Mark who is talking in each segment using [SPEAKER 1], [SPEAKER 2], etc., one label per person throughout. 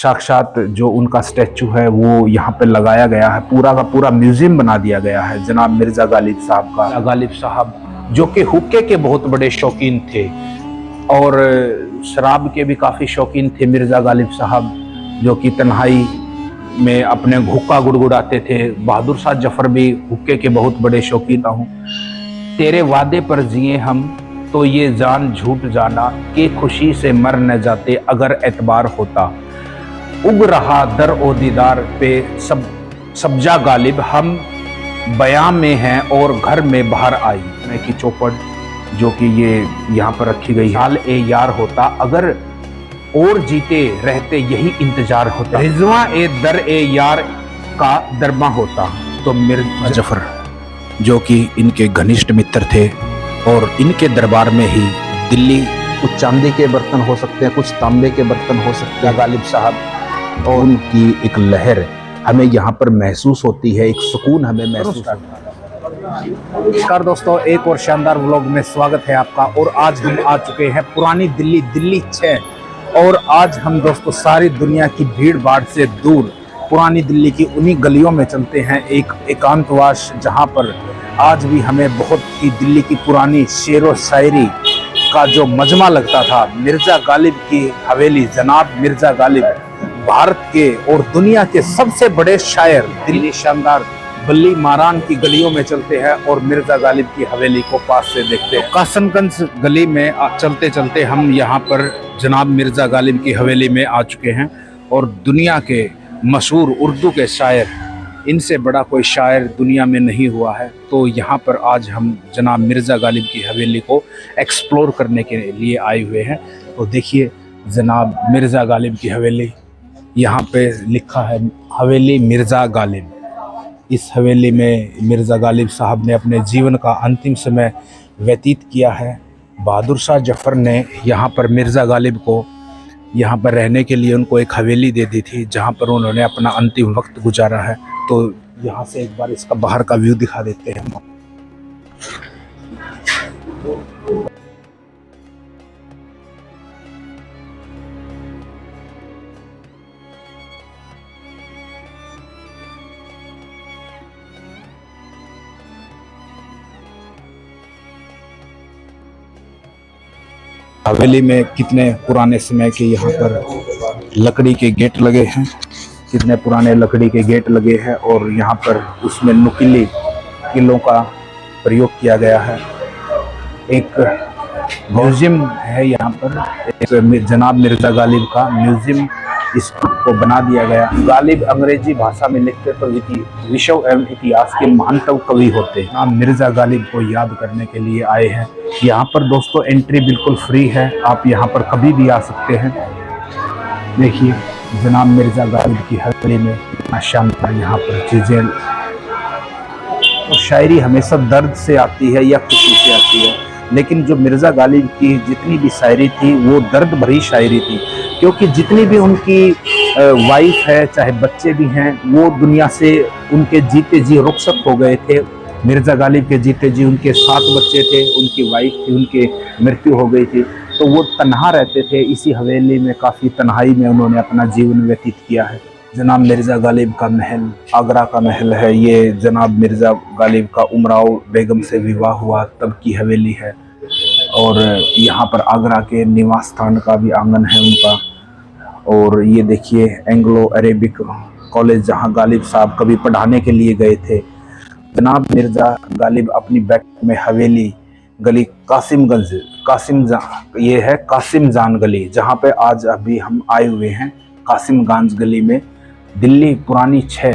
[SPEAKER 1] साक्षात जो उनका स्टैचू है वो यहाँ पे लगाया गया है, पूरा का पूरा म्यूजियम बना दिया गया है जनाब मिर्जा गालिब साहब का। गालिब साहब जो कि हुक्के के बहुत बड़े शौकीन थे और शराब के भी काफ़ी शौकीन थे मिर्जा गालिब साहब, जो कि तन्हाई में अपने हुक्का गुड़गुड़ाते थे। बहादुर शाह जफर भी हुक्के के बहुत बड़े शौकीन हूँ। तेरे वादे पर जिए हम तो ये जान झूठ जाना कि खुशी से मर न जाते अगर एतबार होता। उग रहा दर ओ दीदार पे सब्जा गालिब, हम बयां में हैं और घर में बाहर आई की चौपट जो कि ये यहाँ पर रखी गई। हाल ए यार होता अगर और जीते रहते यही इंतजार होता। रिजवा ए दर ए यार का दरमा होता। तो मिर्जा जफर जो कि इनके घनिष्ठ मित्र थे और इनके दरबार में ही दिल्ली, कुछ चांदी के बर्तन हो सकते हैं, कुछ तांबे के बर्तन हो सकते हैं गालिब साहब, और उनकी एक लहर हमें यहाँ पर महसूस होती है, एक सुकून हमें महसूस होता है। नमस्कार दोस्तों, एक और शानदार व्लॉग में स्वागत है आपका। और आज हम आ चुके हैं पुरानी दिल्ली, दिल्ली 6। और आज हम दोस्तों सारी दुनिया की भीड़ भाड़ से दूर पुरानी दिल्ली की उन्हीं गलियों में चलते हैं, एक एकांतवास, जहाँ पर आज भी हमें बहुत ही दिल्ली की पुरानी शेर व शायरी का जो मजमा लगता था। मिर्जा गालिब की हवेली, जनाब मिर्जा गालिब भारत के और दुनिया के सबसे बड़े शायर। दिल्ली शानदार बल्ली मारान की गलियों में चलते हैं और मिर्जा गालिब की हवेली को पास से देखते हैं। कासमगंज गली में चलते चलते हम यहाँ पर जनाब मिर्जा गालिब की हवेली में आ चुके हैं। और दुनिया के मशहूर उर्दू के शायर, इनसे बड़ा कोई शायर दुनिया में नहीं हुआ है। तो यहाँ पर आज हम जनाब मिर्जा गालिब की हवेली को एक्सप्लोर करने के लिए आए हुए हैं। तो देखिए जनाब मिर्जा गालिब की हवेली, यहाँ पे लिखा है हवेली मिर्जा गालिब। इस हवेली में मिर्जा गालिब साहब ने अपने जीवन का अंतिम समय व्यतीत किया है। बहादुर शाह जफर ने यहाँ पर मिर्जा गालिब को यहाँ पर रहने के लिए उनको एक हवेली दे दी थी, जहाँ पर उन्होंने अपना अंतिम वक्त गुजारा है। तो यहाँ से एक बार इसका बाहर का व्यू दिखा देते हैं। हवेली में कितने पुराने समय के यहाँ पर लकड़ी के गेट लगे हैं, कितने पुराने लकड़ी के गेट लगे हैं। और यहाँ पर उसमें नुकीली किलों का प्रयोग किया गया है। एक म्यूजियम है यहाँ पर, एक जनाब मिर्जा गालिब का म्यूजियम इसको बना दिया गया। गालिब अंग्रेजी भाषा में लिखते तो विश्व एवं इतिहास के महानतम कवि होते। हम मिर्जा गालिब को याद करने के लिए आए हैं। यहाँ पर दोस्तों एंट्री बिल्कुल फ्री है, आप यहाँ पर कभी भी आ सकते हैं। देखिए जनाब मिर्जा गालिब की हवेली में इतना शानदार यहाँ पर चीज़ें। तो शायरी हमेशा दर्द से आती है या खुशी से आती है, लेकिन जो मिर्जा गालिब की जितनी भी शायरी थी वो दर्द भरी शायरी थी, क्योंकि जितनी भी उनकी वाइफ है, चाहे बच्चे भी हैं, वो दुनिया से उनके जीते जी रुखसत हो गए थे। मिर्जा गालिब के जीते जी उनके 7 बच्चे थे, उनकी वाइफ थी, उनकी मृत्यु हो गई थी। तो वो तन्हा रहते थे इसी हवेली में, काफ़ी तन्हाई में उन्होंने अपना जीवन व्यतीत किया है। जनाब मिर्जा गालिब का महल आगरा का महल है। ये जनाब मिर्जा गालिब का उमराव बेगम से विवाह हुआ तब की हवेली है। और यहाँ पर आगरा के निवास स्थान का भी आंगन है उनका। और ये देखिए एंग्लो अरेबिक कॉलेज, जहाँ गालिब साहब कभी पढ़ाने के लिए गए थे। जनाब मिर्जा गालिब अपनी बैक में हवेली गली ये है कासिम जान गली, जहाँ पे आज अभी हम आए हुए हैं। कासिमगंज गली में दिल्ली पुरानी 6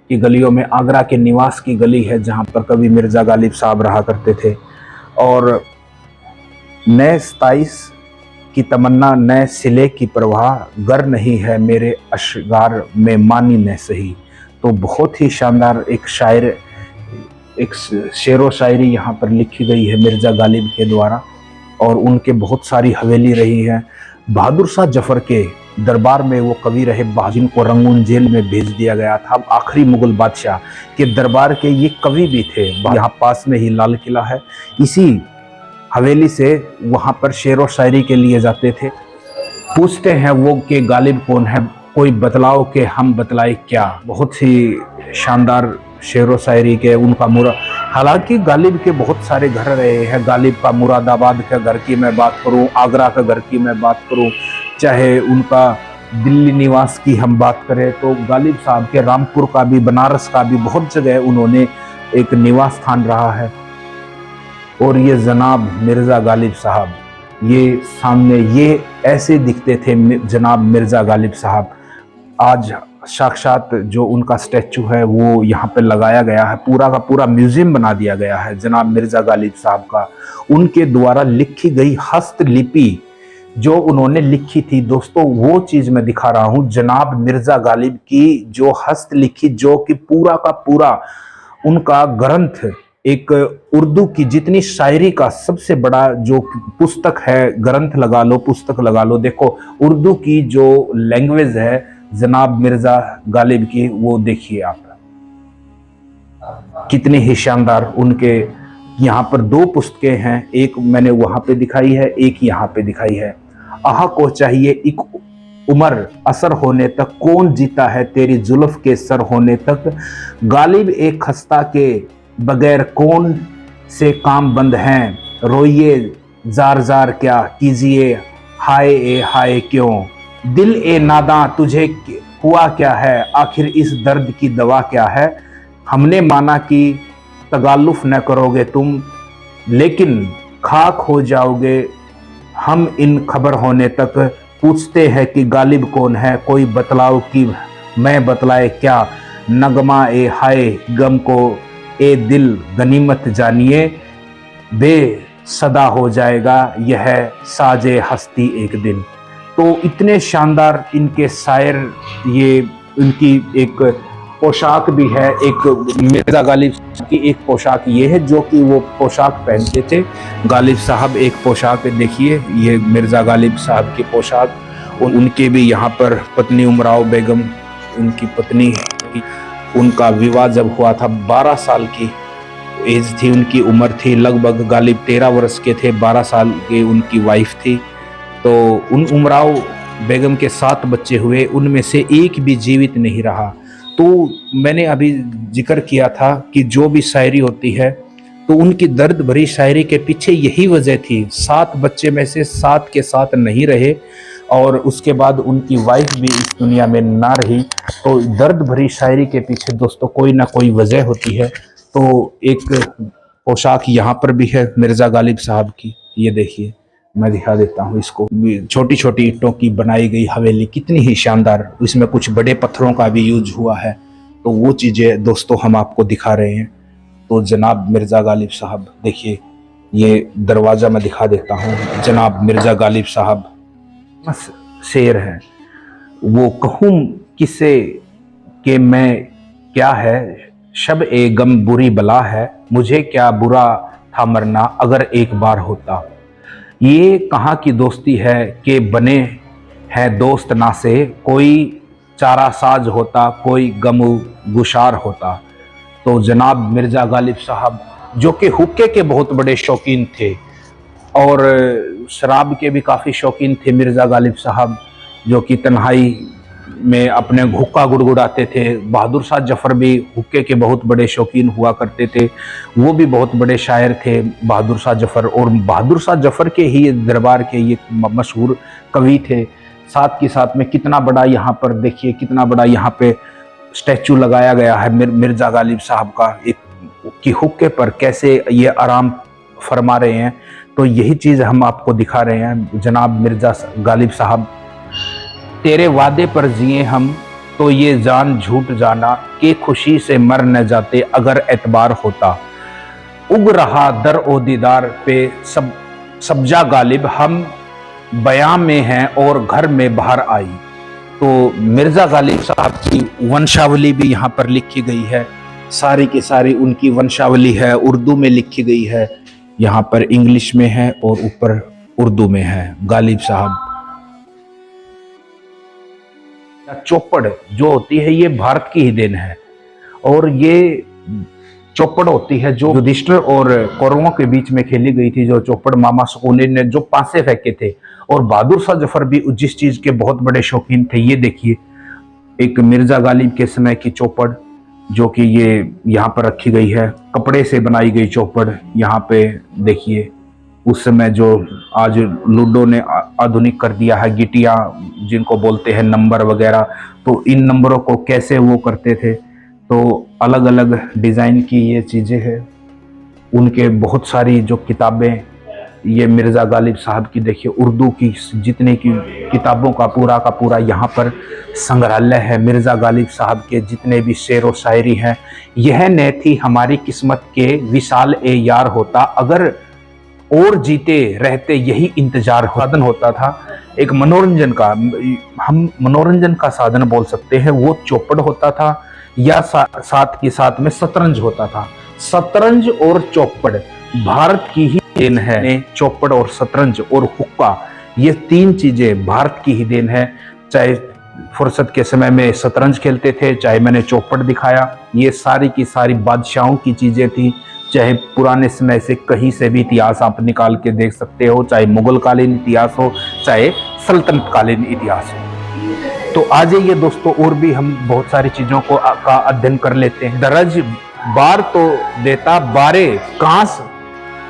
[SPEAKER 1] की गलियों में आगरा के निवास की गली है, जहाँ पर कभी मिर्जा गालिब साहब रहा करते थे। और नए 27 की तमन्ना, नए सिले की परवाह, गर नहीं है मेरे अशगार में मानी न सही। तो बहुत ही शानदार एक शायर, एक शेर व शायरी यहाँ पर लिखी गई है मिर्जा गालिब के द्वारा। और उनके बहुत सारी हवेली रही है। बहादुर शाह जफर के दरबार में वो कवि रहे, जिनको रंगून जेल में भेज दिया गया था। आखिरी मुगल बादशाह के दरबार के ये कवि भी थे। यहाँ पास में ही लाल किला है, इसी हवेली से वहाँ पर शेर व शायरी के लिए जाते थे। पूछते हैं वो कि गालिब कौन है, कोई बतलाओ के हम बतलाए क्या। बहुत ही शानदार शेरो शायरी के उनका हालांकि गालिब के बहुत सारे घर रहे हैं। गालिब का मुरादाबाद के घर की मैं बात करूं, आगरा के घर की मैं बात करूं, चाहे उनका दिल्ली निवास की हम बात करें, तो गालिब साहब के रामपुर का भी, बनारस का भी, बहुत जगह उन्होंने एक निवास स्थान रहा है। और ये जनाब मिर्ज़ा गालिब साहब, ये सामने ये ऐसे दिखते थे जनाब मिर्ज़ा गालिब साहब। आज साक्षात जो उनका स्टैचू है वो यहाँ पे लगाया गया है, पूरा का पूरा म्यूजियम बना दिया गया है जनाब मिर्ज़ा गालिब साहब का। उनके द्वारा लिखी गई हस्तलिपि जो उन्होंने लिखी थी दोस्तों, वो चीज मैं दिखा रहा हूं। जनाब मिर्ज़ा गालिब की जो हस्तलिखित, जो कि पूरा का पूरा उनका ग्रंथ, एक उर्दू की जितनी शायरी का सबसे बड़ा जो पुस्तक है, ग्रंथ लगा लो, पुस्तक लगा लो। देखो उर्दू की जो लैंग्वेज है जनाब मिर्ज़ा गालिब की, वो देखिए आप कितनी ही शानदार। उनके यहाँ पर 2 पुस्तकें हैं, एक मैंने वहां पे दिखाई है, एक यहाँ पे दिखाई है। आहा को चाहिए एक उम्र असर होने तक, कौन जीता है तेरी जुल्फ के सर होने तक। गालिब एक खस्ता के बगैर कौन से काम बंद हैं, रोइए जार जार क्या कीजिए हाय ए हाय क्यों। दिल ए नादां तुझे हुआ क्या है, आखिर इस दर्द की दवा क्या है। हमने माना कि तगालुफ न करोगे तुम, लेकिन खाक हो जाओगे हम इन खबर होने तक। पूछते हैं कि गालिब कौन है, कोई बतलाओ कि मैं बतलाए क्या। नगमा ए हाय गम को ए दिल गनीमत जानिए, बेसदा हो जाएगा यह साजे हस्ती एक दिन। तो इतने शानदार इनके शायर, ये इनकी एक पोशाक भी है। एक मिर्ज़ा गालिब की एक पोशाक ये है जो कि वो पोशाक पहनते थे गालिब साहब। एक पोशाक देखिए, ये मिर्ज़ा गालिब साहब की पोशाक। उनके भी यहाँ पर पत्नी उमराव बेगम, उनकी पत्नी, उनका विवाह जब हुआ था 12 साल की एज थी, उनकी उम्र थी लगभग। गालिब 13 वर्ष के थे, 12 साल की उनकी वाइफ थी। तो उन उमराव बेगम के 7 बच्चे हुए, उनमें से एक भी जीवित नहीं रहा। तो मैंने अभी जिक्र किया था कि जो भी शायरी होती है तो उनकी दर्द भरी शायरी के पीछे यही वजह थी। 7 बच्चे में से 7 के 7 नहीं रहे और उसके बाद उनकी वाइफ भी इस दुनिया में ना रही। तो दर्द भरी शायरी के पीछे दोस्तों कोई ना कोई वजह होती है। तो एक पोशाक यहाँ पर भी है मिर्ज़ा गालिब साहब की, ये देखिए, मैं दिखा देता हूँ इसको। छोटी छोटी ईंटों की बनाई गई हवेली, कितनी ही शानदार। इसमें कुछ बड़े पत्थरों का भी यूज हुआ है, तो वो चीज़ें दोस्तों हम आपको दिखा रहे हैं। तो जनाब मिर्ज़ा गालिब साहब देखिए, ये दरवाज़ा मैं दिखा देता हूँ। जनाब मिर्ज़ा गालिब साहब बस शेर है, वो कहूँ किसे कि मैं क्या है, शब ए गम बुरी बला है, मुझे क्या बुरा था मरना अगर एक बार होता। ये कहाँ की दोस्ती है कि बने हैं दोस्त ना से, कोई चारा साज होता, कोई गम गुशार होता। तो जनाब मिर्ज़ा गालिब साहब जो कि हुक्के के बहुत बड़े शौकीन थे और शराब के भी काफ़ी शौकीन थे मिर्ज़ा गालिब साहब, जो कि तन्हाई में अपने हुक्का गुड़गुड़ाते थे। बहादुर शाह जफ़र भी हुक्के के बहुत बड़े शौकीन हुआ करते थे, वो भी बहुत बड़े शायर थे बहादुर शाह जफ़र। और बहादुर शाह जफ़र के ही दरबार के ये मशहूर कवि थे। साथ के साथ में कितना बड़ा यहाँ पर देखिए, कितना बड़ा यहाँ पे स्टैचू लगाया गया है मिर्ज़ा गालिब साहब का, एक कि हुक्के पर कैसे ये आराम फरमा रहे हैं। तो यही चीज़ हम आपको दिखा रहे हैं। जनाब मिर्ज़ा गालिब साहब, तेरे वादे पर जिए हम तो ये जान झूठ जाना, कि खुशी से मर न जाते अगर एतबार होता। उग रहा दर ओ दीदार पे सब्जा गालिब, हम बयां में हैं और घर में बाहर आई। तो मिर्ज़ा गालिब साहब की वंशावली भी यहाँ पर लिखी गई है, सारी की सारी उनकी वंशावली है, उर्दू में लिखी गई है, यहाँ पर इंग्लिश में है और ऊपर उर्दू में है। गालिब साहब चौपड़ जो होती है ये भारत की ही देन है, और ये चौपड़ होती है जो युधिष्ठिर और कौरवों के बीच में खेली गई थी। जो चौपड़ मामा सुकूनी ने जो पासे फेंके थे, और बहादुर शाह जफर भी जिस चीज के बहुत बड़े शौकीन थे, ये देखिए एक मिर्जा गालिब के समय की चौपड़ जो कि ये यहाँ पर रखी गई है, कपड़े से बनाई गई चौपड़। यहाँ पे देखिए उस समय जो आज लूडो ने आधुनिक कर दिया है, गिटिया जिनको बोलते हैं, नंबर वगैरह, तो इन नंबरों को कैसे वो करते थे। तो अलग अलग डिज़ाइन की ये चीज़ें हैं। उनके बहुत सारी जो किताबें, ये मिर्ज़ा गालिब साहब की देखिए उर्दू की जितने की किताबों का पूरा यहाँ पर संग्रहालय है। मिर्ज़ा गालिब साहब के जितने भी शेर व शायरी हैं, यह न थी हमारी किस्मत के विशाल ए यार होता, अगर और जीते रहते यही इंतजार साधन होता था। एक मनोरंजन का, हम मनोरंजन का साधन बोल सकते हैं, वो चौपड़ होता था या साथ के साथ में शतरंज होता था। शतरंज और चौपड़ भारत की ही देन है। चौपड़ और शतरंज और हुक्का, ये तीन चीजें भारत की ही देन है। चाहे फुर्सत के समय में शतरंज खेलते थे, चाहे मैंने चौपड़ दिखाया, ये सारी की सारी बादशाहों की चीजें थी। चाहे पुराने समय से कहीं से भी इतिहास आप निकाल के देख सकते हो, चाहे मुगल कालीन इतिहास हो, चाहे सल्तनत कालीन इतिहास हो। तो आ जाइए दोस्तों, और भी हम बहुत सारी चीजों को का अध्ययन कर लेते हैं। दरज बार तो देता बारे कांस,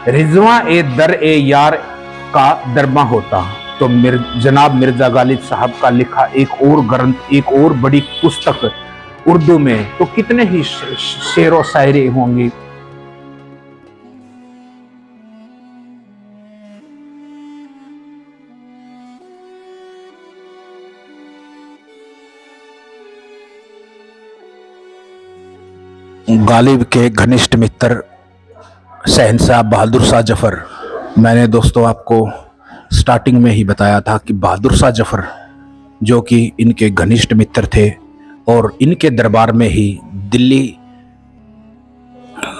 [SPEAKER 1] रिजवा ए दर ए यार का दरमा होता। तो जनाब मिर्जा गालिब साहब का लिखा एक और ग्रंथ, एक और बड़ी पुस्तक उर्दू में, तो कितने ही शेर व शायरी होंगी। गालिब के घनिष्ठ मित्र शहंशाह बहादुर शाह जफर, मैंने दोस्तों आपको स्टार्टिंग में ही बताया था कि बहादुर शाह जफर जो कि इनके घनिष्ठ मित्र थे, और इनके दरबार में ही दिल्ली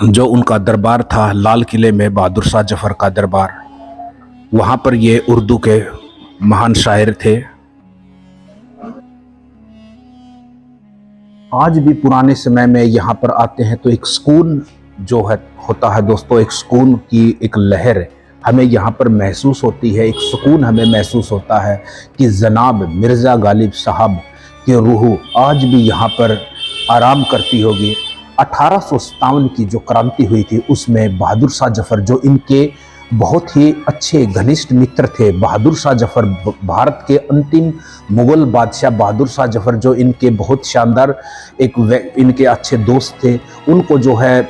[SPEAKER 1] जो उनका दरबार था, लाल किले में बहादुर शाह जफर का दरबार, वहाँ पर ये उर्दू के महान शायर थे। आज भी पुराने समय में यहाँ पर आते हैं तो एक सुकून जो है होता है दोस्तों, एक सुकून की एक लहर हमें यहाँ पर महसूस होती है, एक सुकून हमें महसूस होता है कि जनाब मिर्ज़ा गालिब साहब की रूह आज भी यहाँ पर आराम करती होगी। 1857 की जो क्रांति हुई थी उसमें बहादुर शाह जफर, जो इनके बहुत ही अच्छे घनिष्ठ मित्र थे, बहादुर शाह जफर, भारत के अंतिम मुगल बादशाह बहादुर शाह जफर, जो इनके बहुत शानदार इनके अच्छे दोस्त थे, उनको जो है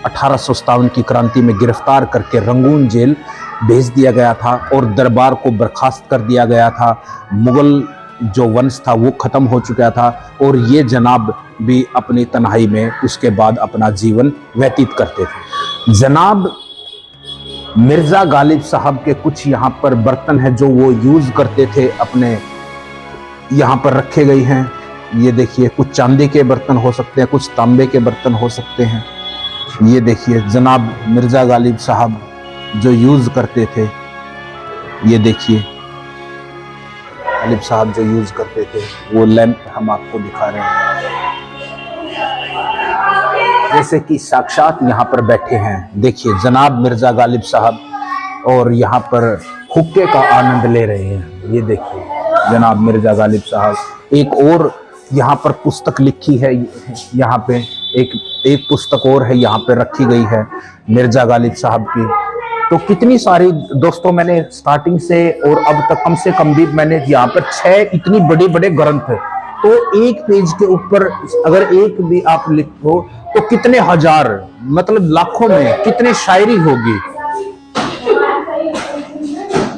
[SPEAKER 1] 1857 की क्रांति में गिरफ्तार करके रंगून जेल भेज दिया गया था और दरबार को बर्खास्त कर दिया गया था। मुगल जो वंश था वो ख़त्म हो चुका था और ये जनाब भी अपनी तन्हाई में उसके बाद अपना जीवन व्यतीत करते थे। जनाब मिर्ज़ा गालिब साहब के कुछ यहाँ पर बर्तन हैं जो वो यूज़ करते थे, अपने यहाँ पर रखे गए हैं। ये देखिए, कुछ चांदी के बर्तन हो सकते हैं, कुछ तांबे के बर्तन हो सकते हैं। ये देखिए जनाब मिर्ज़ा गालिब साहब जो यूज़ करते थे, ये देखिए गालिब साहब जो यूज़ करते थे, वो लैंप हम आपको दिखा रहे हैं, जैसे कि साक्षात यहाँ पर बैठे हैं। देखिए जनाब मिर्ज़ा गालिब साहब और यहाँ पर हुक्के का आनंद ले रहे हैं। ये देखिए जनाब मिर्ज़ा गालिब साहब। एक और यहाँ पर पुस्तक लिखी है, यहाँ पे एक पुस्तक और है यहाँ पे रखी गई है मिर्ज़ा गालिब साहब की। तो कितनी सारी दोस्तों, मैंने स्टार्टिंग से और अब तक कम से कम भी मैंने यहाँ पर 6 इतनी बड़े बड़े ग्रंथ, तो एक पेज के ऊपर अगर एक भी आप लिखो तो कितने हजार, मतलब लाखों में कितने शायरी होगी,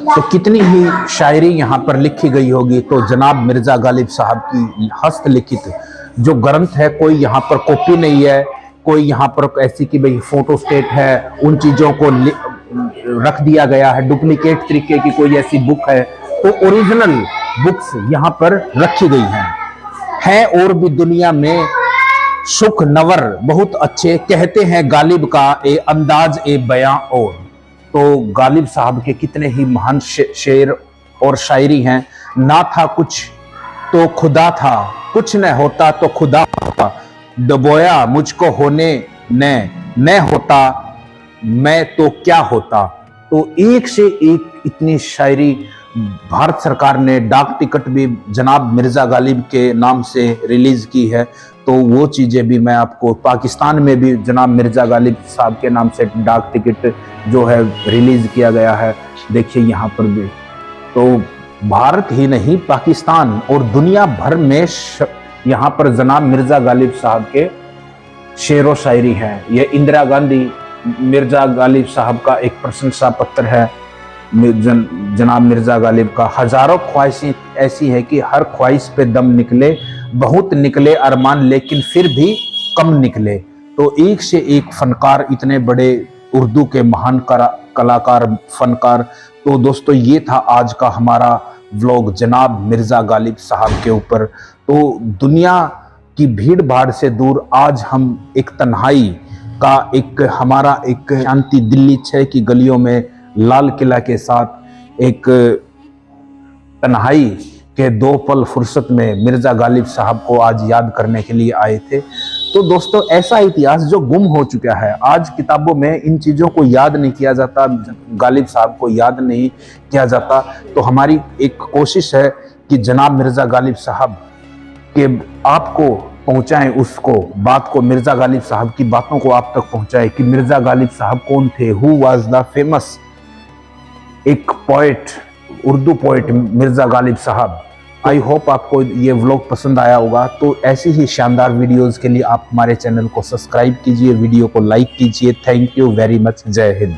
[SPEAKER 1] तो कितनी ही शायरी यहाँ पर लिखी गई होगी। तो जनाब मिर्ज़ा गालिब साहब की हस्तलिखित जो ग्रंथ है, कोई यहाँ पर कॉपी नहीं है, कोई यहाँ पर ऐसी कि भाई फोटो स्टेट है, उन चीज़ों को रख दिया गया है, डुप्लीकेट तरीके की कोई ऐसी बुक है, तो ओरिजिनल बुक्स यहाँ पर रखी गई हैं। और भी दुनिया में सुख नवर बहुत अच्छे, कहते हैं गालिब का ए अंदाज ए बयां। और तो गालिब साहब के कितने ही महान शेर और शायरी हैं। ना था कुछ तो खुदा था, कुछ न होता तो खुदा होता, डबोया मुझको होने न होता मैं तो क्या होता। तो एक से एक इतनी शायरी भारत सरकार ने डाक टिकट भी जनाब मिर्जा गालिब के नाम से रिलीज की है। तो वो चीज़ें भी मैं आपको, पाकिस्तान में भी जनाब मिर्जा गालिब साहब के नाम से डाक टिकट जो है रिलीज किया गया है, देखिए यहाँ पर भी। तो भारत ही नहीं, पाकिस्तान और दुनिया भर में यहाँ पर जनाब मिर्जा गालिब साहब के शेर व शायरी है। ये इंदिरा गांधी मिर्जा गालिब साहब का एक प्रशंसा पत्र है। जनाब मिर्जा गालिब का हजारों ख्वाहिशें ऐसी है कि हर ख्वाहिश पे दम निकले, बहुत निकले अरमान लेकिन फिर भी कम निकले। तो एक से एक फनकार, इतने बड़े उर्दू के महान कलाकार फनकार। तो दोस्तों ये था आज का हमारा व्लॉग जनाब मिर्जा गालिब साहब के ऊपर। तो दुनिया की भीड़ भाड़ से दूर आज हम एक तन्हाई का, एक हमारा एक शांति, दिल्ली 6 की गलियों में लाल किला के साथ एक तन्हाई के 2 पल फुर्सत में मिर्जा गालिब साहब को आज याद करने के लिए आए थे। तो दोस्तों ऐसा इतिहास जो गुम हो चुका है, आज किताबों में इन चीज़ों को याद नहीं किया जाता, गालिब साहब को याद नहीं किया जाता। तो हमारी एक कोशिश है कि जनाब मिर्जा गालिब साहब के आपको पहुंचाएं, उसको बात को, मिर्जा गालिब साहब की बातों को आप तक पहुंचाएं कि मिर्जा गालिब साहब कौन थे, हु वाज द फेमस एक पोएट, उर्दू पोएट मिर्जा गालिब साहब। आई होप आपको ये व्लॉग पसंद आया होगा। तो ऐसी ही शानदार वीडियोस के लिए आप हमारे चैनल को सब्सक्राइब कीजिए, वीडियो को लाइक कीजिए। Thank you very much. जय हिंद।